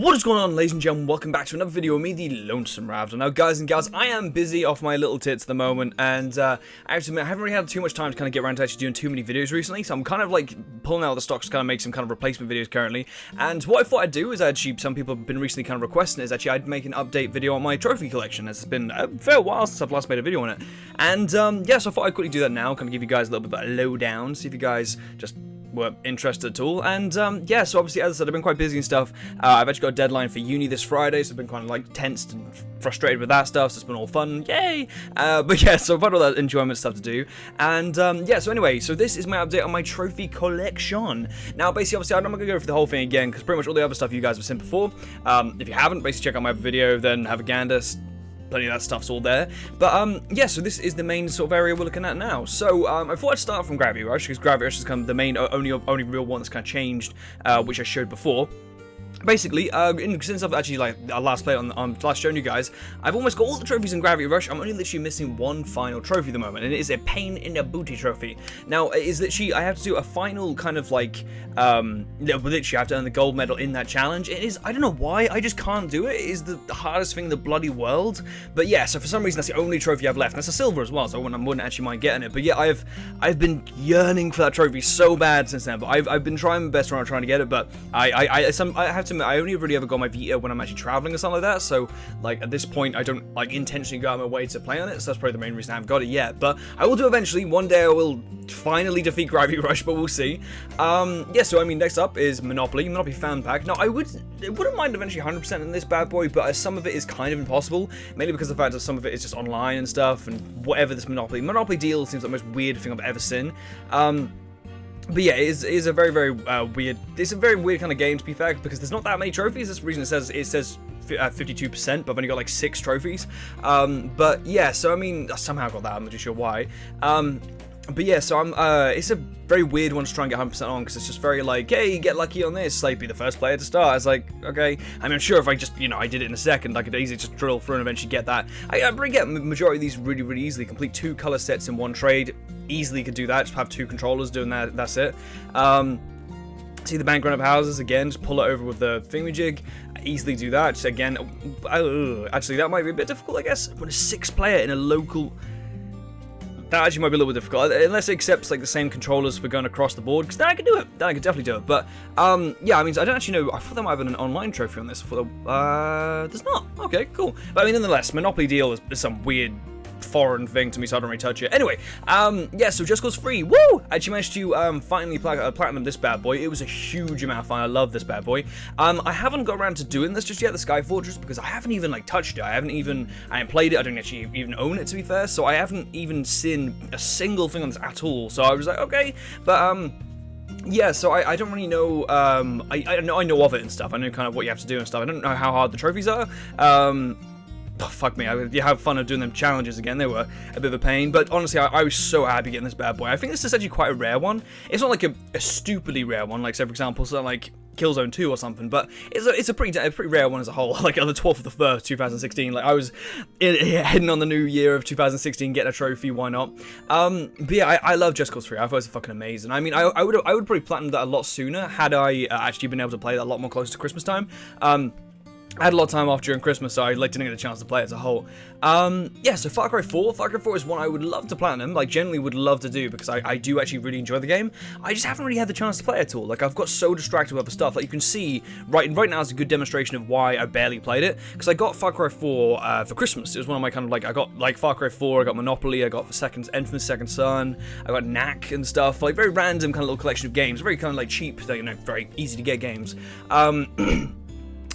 What is going on, ladies and gentlemen? Welcome back to another video with me, TheLonesomeRavidor. Now, guys and gals, I am busy off my little tits at the moment, and I have to admit, I haven't really had too much time to kind of get around to actually doing too many videos recently, so I'm kind of like pulling out the stocks to kind of make some kind of replacement videos currently. And what I thought I'd do is actually, some people have been recently kind of requesting is actually I'd make an update video on my trophy collection. It's been a fair while since I've last made a video on it. And yeah, so I thought I'd quickly do that now, kind of give you guys a little bit of a lowdown, see if you guys just were interested at all. And yeah, so obviously, as I said, I've been quite busy and stuff. I've actually got a deadline for uni this Friday, so I've been kind of like tensed and frustrated with that stuff, so it's been all fun, yay! But yeah, so I've had all that enjoyment stuff to do. And yeah, so anyway, so this is my update on my trophy collection. Now, basically, obviously, I'm not going to go through the whole thing again, because pretty much all the other stuff you guys have seen before. If you haven't, basically check out my other video, then have a gander. Plenty of that stuff's all there. But yeah, so this is the main sort of area we're looking at now. So I thought I'd start from Gravity Rush, because Gravity Rush has become the main only real one that's kind of changed, which I showed before. Basically, since I've actually last played on last shown you guys, I've almost got all the trophies in Gravity Rush. I'm only literally missing one final trophy at the moment, and it is a pain in the booty trophy. Now, it is literally I have to do a final kind of like literally I have to earn the gold medal in that challenge. It is, I don't know why, I just can't do it. It is the hardest thing in the bloody world. But yeah, so for some reason that's the only trophy I've left. And that's a silver as well, so I wouldn't actually mind getting it. But yeah, I've been yearning for that trophy so bad since then. But I've been trying my best around trying to get it. But I have to admit, I only really ever got my Vita when I'm actually traveling or something like that, so like at this point I don't like intentionally go out of my way to play on it, so that's probably the main reason I haven't got it yet. But I will do eventually. One day I will finally defeat Gravity Rush, but we'll see. Yeah, so I mean, next up is Monopoly Fan Pack. Now I wouldn't mind eventually 100% in this bad boy, but some of it is kind of impossible, mainly because of the fact that some of it is just online and stuff, and whatever this Monopoly deal seems like the most weird thing I've ever seen. But yeah, it is a very, very weird. It's a very weird kind of game, to be fair, because there's not that many trophies. That's the reason it says 52%, but I've only got like 6 trophies. But yeah, so I mean, I somehow got that. I'm not too sure why. But yeah, so it's a very weird one to try and get 100% on, because it's just very like, hey, get lucky on this, like, be the first player to start. It's like, okay, I mean, I'm sure if I just, I did it in a second, I could easily just drill through and eventually get that. I probably get the majority of these really, really easily. Complete 2 color sets in one trade, easily could do that, just have 2 controllers doing that, that's it. See the bank run up houses, again, just pull it over with the thingamajig, easily do that, just again, actually that might be a bit difficult, I guess, when a 6th player in a local... That actually might be a little bit difficult, unless it accepts like the same controllers for going across the board, because then I can do it. Then I can definitely do it. But yeah, I mean, I don't actually know. I thought there might have been an online trophy on this. I thought there's not. Okay, cool. But I mean, nonetheless, Monopoly Deal is some weird foreign thing to me, so I don't really touch it. Anyway, yeah, so Just Cause 3, woo! I actually managed to finally platinum this bad boy. It was a huge amount of fun. I love this bad boy. I haven't got around to doing this just yet, the Sky Fortress, because I haven't even like touched it. I haven't played it. I don't actually even own it, to be fair. So I haven't even seen a single thing on this at all. So I was like, okay, but yeah, so I don't really know. I know of it and stuff. I know kind of what you have to do and stuff. I don't know how hard the trophies are. Oh, fuck me, you have fun of doing them challenges again. They were a bit of a pain, but honestly, I was so happy getting this bad boy. I think this is actually quite a rare one. It's not like a stupidly rare one, like, say, for example, something like Killzone 2 or something, but it's a pretty rare one as a whole. Like, on the 12th of the 1st, 2016, like, I was heading on the new year of 2016, getting a trophy, why not? But yeah, I love Just Cause 3. I thought it was fucking amazing. I mean, I would probably platinum that a lot sooner, had I actually been able to play that a lot more close to Christmas time. I had a lot of time off during Christmas, so I didn't get a chance to play it as a whole. Yeah, so Far Cry 4. Far Cry 4 is one I would love to platinum, like, generally would love to do, because I do actually really enjoy the game. I just haven't really had the chance to play it at all. Like, I've got so distracted with other stuff. Like, you can see, right now is a good demonstration of why I barely played it, because I got Far Cry 4 for Christmas. It was one of my kind of, like, I got, like, Far Cry 4, I got Monopoly, I got Infamous Second Son, I got Knack and stuff, like, very random kind of little collection of games, very kind of, like, cheap, very easy to get games.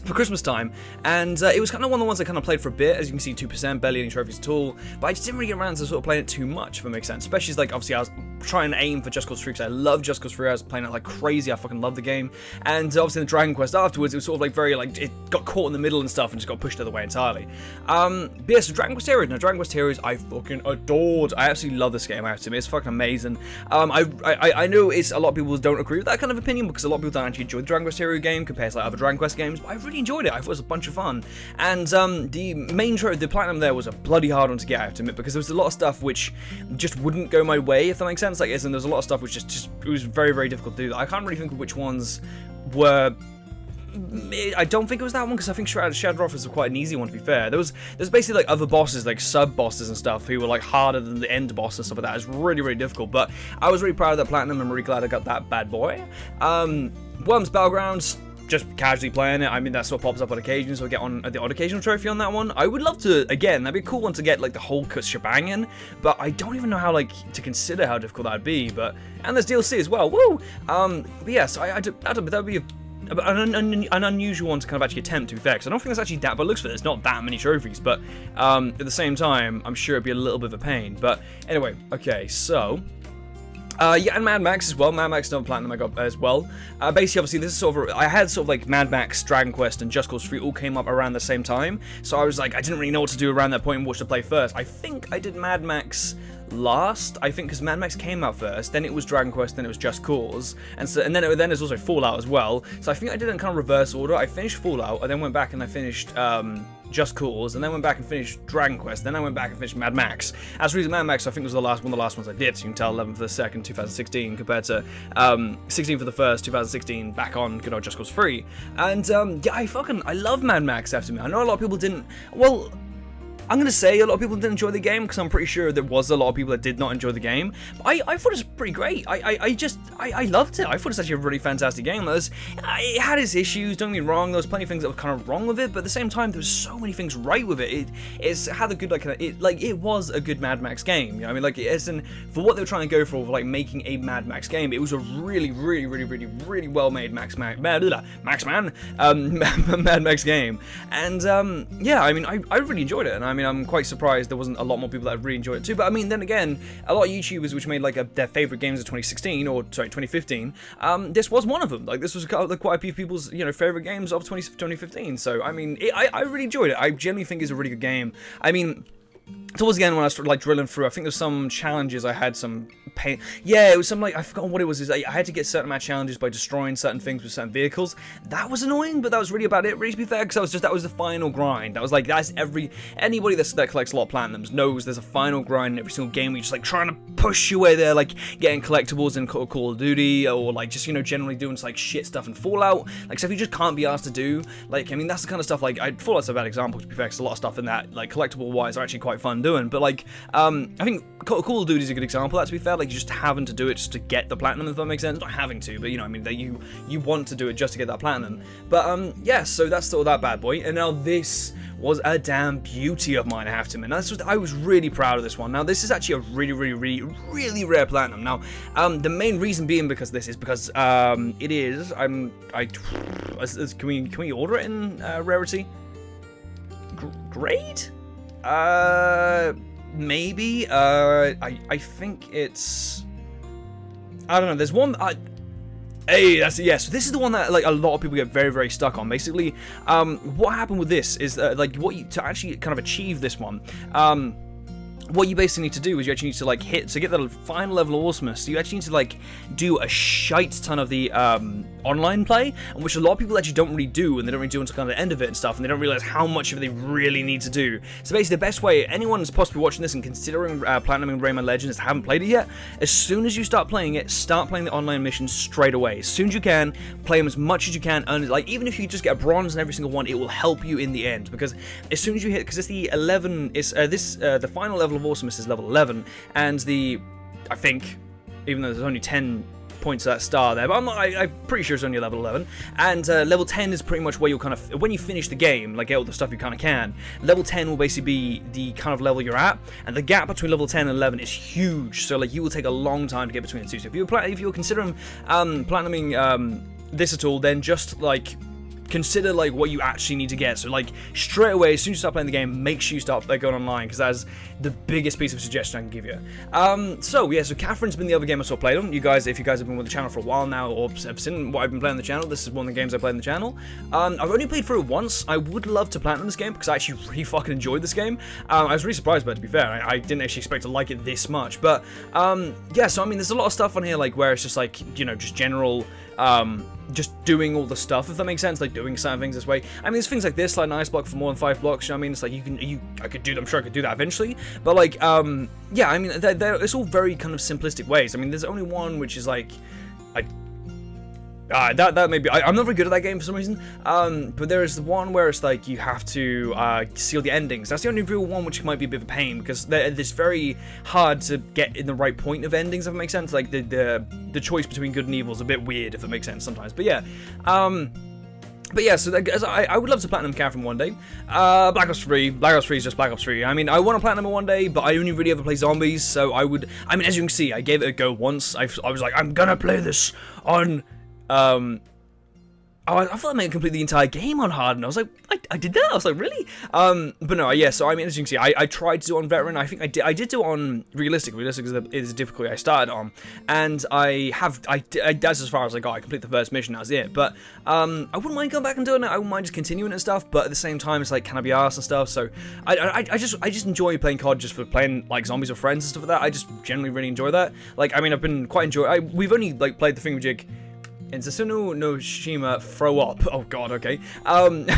For Christmas time, and it was kind of one of the ones I kind of played for a bit. As you can see, 2%, barely any trophies at all, but I just didn't really get around to sort of playing it too much, if it makes sense. Especially as, like, obviously I was trying to aim for Just Cause 3, because I love Just Cause 3, I was playing it like crazy, I fucking love the game, and obviously in the Dragon Quest afterwards, it was sort of like very, like, it got caught in the middle and stuff, and just got pushed the other way entirely. But yeah, so Dragon Quest Heroes, now Dragon Quest Heroes, I fucking adored. I absolutely love this game, I have to admit, it's fucking amazing. I know it's a lot of people don't agree with that kind of opinion, because a lot of people don't actually enjoy the Dragon Quest Hero game compared to like other Dragon Quest games, but I really enjoyed it. I thought it was a bunch of fun. And the platinum there was a bloody hard one to get, I have to admit, because there was a lot of stuff which just wouldn't go my way, if that makes sense. Like, there's a lot of stuff which just it was very, very difficult to do. I can't really think of which ones were I don't think it was that one, because I think Shadow Office was quite an easy one, to be fair. There's basically like other bosses, like sub-bosses and stuff, who were like harder than the end boss and stuff like that. It's really, really difficult, but I was really proud of that platinum. I'm really glad I got that bad boy. Worms Battlegrounds, just casually playing it. I mean, that sort of pops up on occasion, so I get on the odd occasional trophy on that one. I would love to, again, that'd be a cool one to get like the whole shebang in, but I don't even know how, like, to consider how difficult that'd be. But, and there's DLC as well, woo! But yes, that'd be an unusual one to kind of actually attempt, to be fair, because I don't think there's actually that, but it looks like there's not that many trophies, but at the same time, I'm sure it'd be a little bit of a pain. But anyway, okay, so yeah, and Mad Max as well. Mad Max another platinum I got as well. Basically, obviously, this is sort of I had sort of like Mad Max, Dragon Quest, and Just Cause 3 all came up around the same time. So I was like, I didn't really know what to do around that point and what to play first. I think I did Mad Max last. I think because Mad Max came out first, then it was Dragon Quest, then it was Just Cause, and then there's also Fallout as well. So I think I did it in kind of reverse order. I finished Fallout, I then went back and I finished Just Cause, and then went back and finished Dragon Quest, then I went back and finished Mad Max. As for reason, Mad Max, I think was one of the last ones I did, so you can tell 11 for the second, 2016, compared to 16 for the first, 2016, back on good old Just Cause 3. And yeah, I love Mad Max, after me. I know a lot of people didn't, well, I'm going to say a lot of people didn't enjoy the game, because I'm pretty sure there was a lot of people that did not enjoy the game. But I thought it was pretty great. I loved it. I thought it was actually a really fantastic game. It had its issues, don't get me wrong. There was plenty of things that were kind of wrong with it, but at the same time, there was so many things right with it. It had a good, it was a good Mad Max game. You know what I mean? Like, for what they were trying to go for like making a Mad Max game, it was a really, really, really, really, really well-made Mad Max game. And yeah, I mean, I really enjoyed it, and I mean, I'm quite surprised there wasn't a lot more people that really enjoyed it too. But I mean, then again, a lot of YouTubers which made like their favorite games of 2016 or sorry 2015, this was one of them. Like, this was quite a few people's favorite games of 2015. So I mean, I really enjoyed it. I genuinely think it's a really good game. I mean, towards the end, when I started like drilling through, I think there's some challenges I had some pain. Yeah, it was some like, I forgot what it was. I had to get certain amount of challenges by destroying certain things with certain vehicles. That was annoying, but that was really about it. Really, to be fair, because that was the final grind. That was like, that's anybody that collects a lot of platinums knows there's a final grind in every single game. Where you're just like trying to push your way there, like getting collectibles in Call of Duty, or like just generally doing like shit stuff in Fallout, like stuff you just can't be asked to do. Like, I mean, that's the kind of stuff like Fallout's a bad example, to be fair, because a lot of stuff in that like collectible wise are actually quite fun doing. But like, I think Call of Duty is a good example of that, to be fair. Like, you just having to do it just to get the platinum, if that makes sense. Not having to, but I mean, that you want to do it just to get that platinum. But yeah, so that's sort of that bad boy. And now this was a damn beauty of mine, I have to admit. I was really proud of this one. Now, this is actually a really, really, really, really rare platinum. Now, the main reason being because it is. Can we order it in rarity? Grade? Maybe. I think it's. I don't know. There's one. Hey, that's it. Yes, so this is the one that like a lot of people get very, very stuck on. Basically, what happened with this is like to actually kind of achieve this one. What you basically need to do is you actually need to like to get the final level of awesomeness. So you actually need to like do a shite ton of the online play, and which a lot of people actually don't really do, and they don't really do until kind of the end of it and stuff, and they don't realize how much of it they really need to do. So basically, the best way anyone who's possibly watching this and considering platinum in Rayman Legends haven't played it yet, as soon as you start playing it, start playing the online missions straight away. As soon as you can, play them as much as you can, earn it. Like, even if you just get a bronze in every single one, it will help you in the end, because as soon as you hit, because it's the 11, it's the final level of awesomeness is level 11, and I think, even though there's only 10 points at that star there, but I'm pretty sure it's only level 11, and level 10 is pretty much where you'll kind of, when you finish the game, like get all the stuff you kind of can, level 10 will basically be the kind of level you're at, and the gap between level 10 and 11 is huge, so like you will take a long time to get between the two. So if you're considering platinuming this at all, then just like consider like what you actually need to get. So like straight away, as soon as you start playing the game, make sure you start going online, because that's the biggest piece of suggestion I can give you. So yeah, so Catherine's been the other game I sort of played on. You guys, if you guys have been with the channel for a while now, or have seen what I've been playing on the channel, this is one of the games I played on the channel. I've only played through it once. I would love to platinum this game, because I actually really fucking enjoyed this game. I was really surprised by it, to be fair. I didn't actually expect to like it this much, but yeah, so I mean, there's a lot of stuff on here like where it's just like, just general just doing all the stuff, if that makes sense, like doing certain things this way. I mean, there's things like this, like an ice block for more than 5 blocks, you know what I mean? It's like, I'm sure I could do that eventually, but like, yeah, I mean, it's all very kind of simplistic ways. I mean, there's only one which is like, That may be. I'm not very good at that game for some reason. But there is the one where it's like you have to see all the endings. That's the only real one which might be a bit of a pain because it's very hard to get in the right point of endings. If it makes sense, like the choice between good and evil is a bit weird. If it makes sense sometimes. But yeah. So I would love to platinum Catherine one day. Black Ops 3 is just Black Ops 3. I mean, I want to platinum it one day, but I only really ever play zombies, so I mean, as you can see, I gave it a go once. I was like, I'm gonna play this on, I thought I made complete the entire game on hard, and I was like, I did that? I was like, really? But no, yeah, so I mean, as you can see, I tried to do it on veteran. I think I did do it on realistic. Realistic is the difficulty I started on, and that's as far as I got. I completed the first mission, that was it. But I wouldn't mind going back and doing it. I wouldn't mind just continuing and stuff, but at the same time, it's like, can I be arsed and stuff? So I just enjoy playing COD just for playing like zombies with friends and stuff like that. I just generally really enjoy that. Like, I mean, I've been quite enjoying. We've only like played the thingamajig in Susuno no Shima throw up. Oh god, okay. But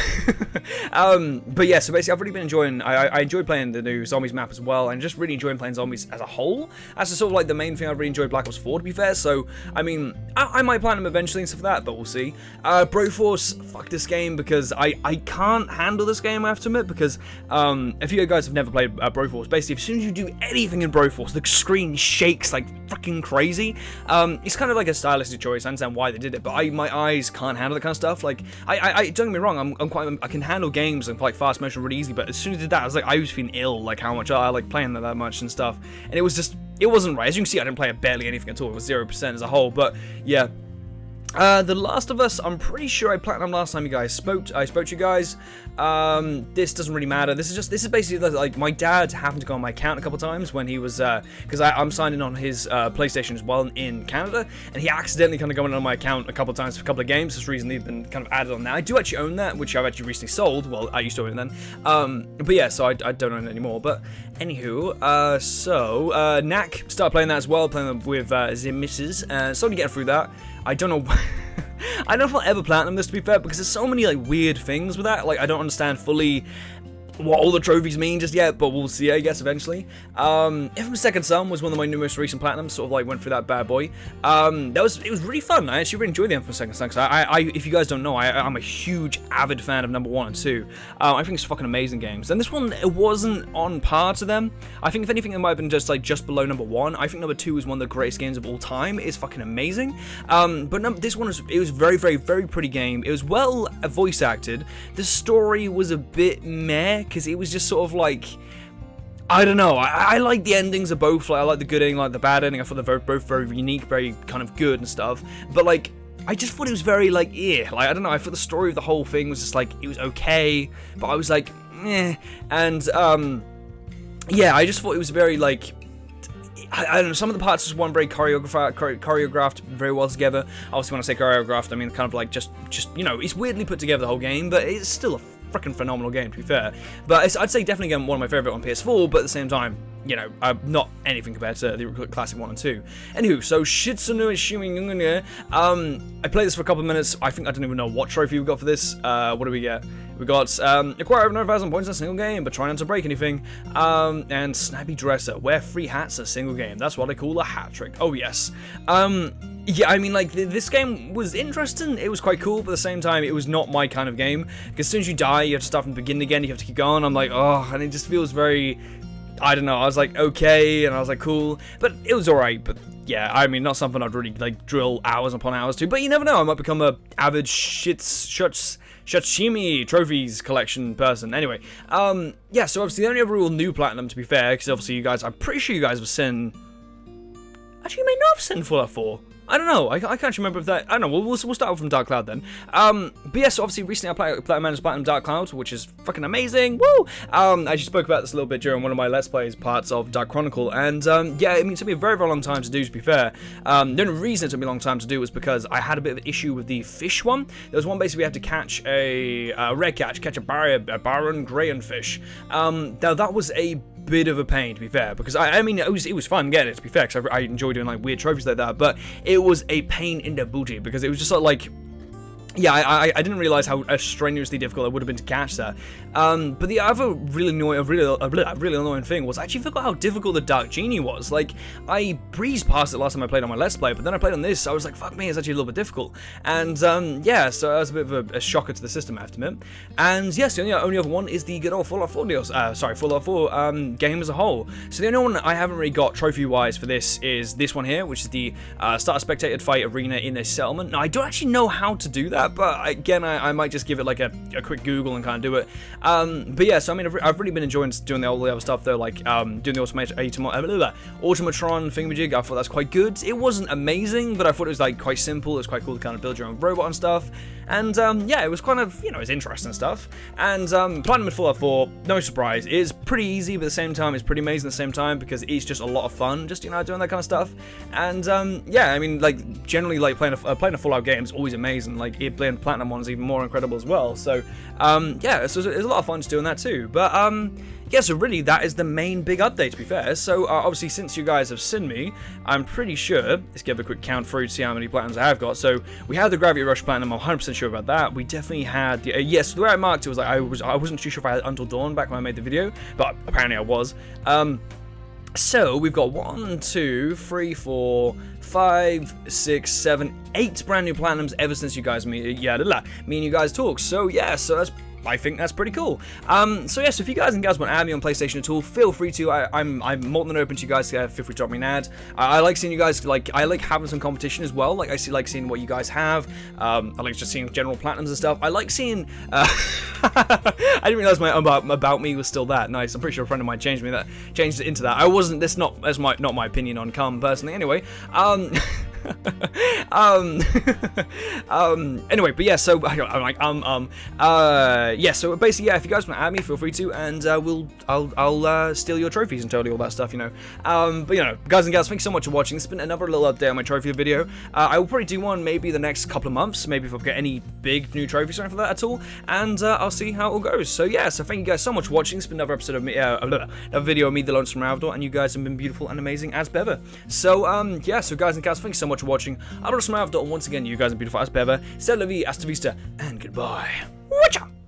yeah, so basically I've really been enjoying, I enjoyed playing the new zombies map as well, and just really enjoying playing zombies as a whole. That's sort of like the main thing I've really enjoyed Black Ops 4, to be fair, so, I mean, I might plan them eventually and stuff like that, but we'll see. Broforce, fuck this game, because I can't handle this game, I have to admit, because, if you guys have never played Broforce, basically, as soon as you do anything in Broforce, the screen shakes like freaking crazy. It's kind of like a stylistic choice, I understand why they did it, but my eyes can't handle that kind of stuff. Like, I don't get me wrong, I can handle games and like fast motion really easy, but as soon as I did that, I was feeling ill, like how much I like playing that much and stuff, and it wasn't right. As you can see, I didn't play barely anything at all. It was 0% as a whole, but yeah. The Last of Us, I'm pretty sure I platinumed last time I spoke to you guys. This doesn't really matter. This is basically like my dad happened to go on my account a couple times when he was, because I'm signed in on his PlayStation as well in Canada, and he accidentally kind of got on my account a couple times for a couple of games. For this reason, they've been kind of added on now. I do actually own that, which I've actually recently sold. Well, I used to own it then. But yeah, so I don't own it anymore. But anywho, Knack started playing that as well, playing with the missus, slowly getting through that. I don't know. I don't know if I'll ever platinum this, to be fair, because there's so many like weird things with that. Like, I don't understand fully what all the trophies mean just yet, but we'll see, I guess, eventually. Infamous Second Son was one of my most recent platinums, sort of like went through that bad boy. It was really fun. I actually really enjoyed the Infamous Second Son, because if you guys don't know, I'm a huge avid fan of number 1 and 2. I think it's fucking amazing games, and this one, it wasn't on par to them. I think if anything, it might have been just below number 1. I think number 2 is one of the greatest games of all time. It's fucking amazing. But this one it was very, very, very pretty game. It was well voice acted. The story was a bit meh, because it was just sort of like, I don't know, I like the endings of both. Like, I like the good ending, like the bad ending. I thought they're both very unique, very kind of good and stuff, but like, I just thought it was very like, like, I don't know, I thought the story of the whole thing was just like, it was okay, but I was like, and yeah, I just thought it was very like, I don't know, some of the parts just weren't very choreographed very well together. Obviously, when I say choreographed, I mean kind of like just you know, it's weirdly put together, the whole game, but it's still a freaking phenomenal game, to be fair. But I'd say definitely again one of my favorite on PS4, but at the same time, you know, not anything compared to the classic 1 and 2. Anywho, so Shitsuno Shiming, I played this for a couple of minutes. I don't even know what trophy we got for this. What do we get? We got acquire over 9,000 points in a single game, but try not to break anything. And Snappy Dresser, wear 3 hats in a single game. That's what I call a hat trick. Oh yes. Yeah, I mean, like, this game was interesting. It was quite cool, but at the same time, it was not my kind of game. Because as soon as you die, you have to start from the beginning again. You have to keep going. I'm like, oh, and it just feels very, I don't know. I was like, okay, and I was like, cool, but it was alright. But yeah, I mean, not something I'd really like drill hours upon hours to. But you never know. I might become a avid Shatshimi trophies collection person. Anyway, yeah. So obviously, the only other real new platinum, to be fair, because obviously you guys, I'm pretty sure you guys have seen. Actually, you may not have seen Fallout 4. I don't know. I can't remember if that. I don't know. We'll start from Dark Cloud then. But yeah, so obviously recently I managed Platinum Dark Cloud, which is fucking amazing. Woo! I actually spoke about this a little bit during one of my Let's Plays parts of Dark Chronicle, and yeah, I mean, it took me a very, very long time to do, to be fair. The only reason it took me a long time to do was because I had a bit of an issue with the fish one. There was one basically we had to catch a red catch a Baron Grayan fish. Now that was a bit of a pain, to be fair, because I mean, it was fun getting it, to be fair, because I enjoy doing like weird trophies like that, but it was a pain in the booty, because it was just sort of like, yeah, I didn't realize how strenuously difficult it would have been to catch that. But the other really annoying thing was I actually forgot how difficult the Dark Genie was. Like, I breezed past it last time I played on my Let's Play, but then I played on this, I was like, fuck me, it's actually a little bit difficult. And yeah, so that was a bit of a shocker to the system, I have to admit. And yes, the only other one is the good old Fallout 4 deals. Fallout 4 game as a whole. So the only one I haven't really got trophy-wise for this is this one here, which is the start a spectated fight arena in a settlement. Now, I don't actually know how to do that, but again, I might just give it like a quick Google and kind of do it. But yeah, so I mean, I've really been enjoying doing all the other stuff though, like doing the automatron thingamajig. I thought that's quite good. It wasn't amazing, but I thought it was like quite simple. It was quite cool to kind of build your own robot and stuff. And yeah, it was kind of, you know, it's interesting stuff. And Platinum in Fallout 4, no surprise, is pretty easy, but at the same time, it's pretty amazing at the same time because it's just a lot of fun, just, you know, doing that kind of stuff. And yeah, I mean, like generally, like playing a Fallout game is always amazing. Like playing Platinum one's even more incredible as well. So yeah, so it's a lot of fun just doing that too. But yeah, so really that is the main big update, to be fair. So obviously, since you guys have seen me, I'm pretty sure, let's give a quick count through to see how many platinums I have got. So we had the Gravity Rush Platinum, I'm 100% sure about that. We definitely had the, yes, the way I marked it was like, I wasn't too sure if I had Until Dawn back when I made the video, but apparently I was. So we've got 1, 2, 3, 4, 5, 6, 7, 8 brand new platinums ever since you guys me and you guys talk. So yeah, so I think that's pretty cool. So yes, if you guys and gals want to add me on PlayStation at all, feel free to. I'm more than open to you guys. Feel free to drop me an ad. I like seeing you guys. Like, I like having some competition as well. Like, like seeing what you guys have. I like just seeing general platinums and stuff. I like seeing. I didn't realize my about me was still that nice. I'm pretty sure a friend of mine changed it into that. I wasn't. That's not my opinion on Cum personally. Anyway. Anyway, but yeah, so I'm like yeah, so basically, yeah, if you guys want to add me, feel free to, and I'll steal your trophies and totally all that stuff, you know. But you know, guys and gals, thanks so much for watching. It's been another little update on my trophy video. I will probably do one maybe the next couple of months, maybe if I get any big new trophies or anything like that at all, and I'll see how it all goes. So yeah, so thank you guys so much for watching. It's been another episode of me, another video of me, TheLonesomeRavidor, and you guys have been beautiful and amazing as ever. So yeah, so guys and gals, thanks so much for watching. I'm TheLonesomeRavidor, and once again, you guys are beautiful as ever. Stay la vie, hasta vista, and goodbye. Watcha!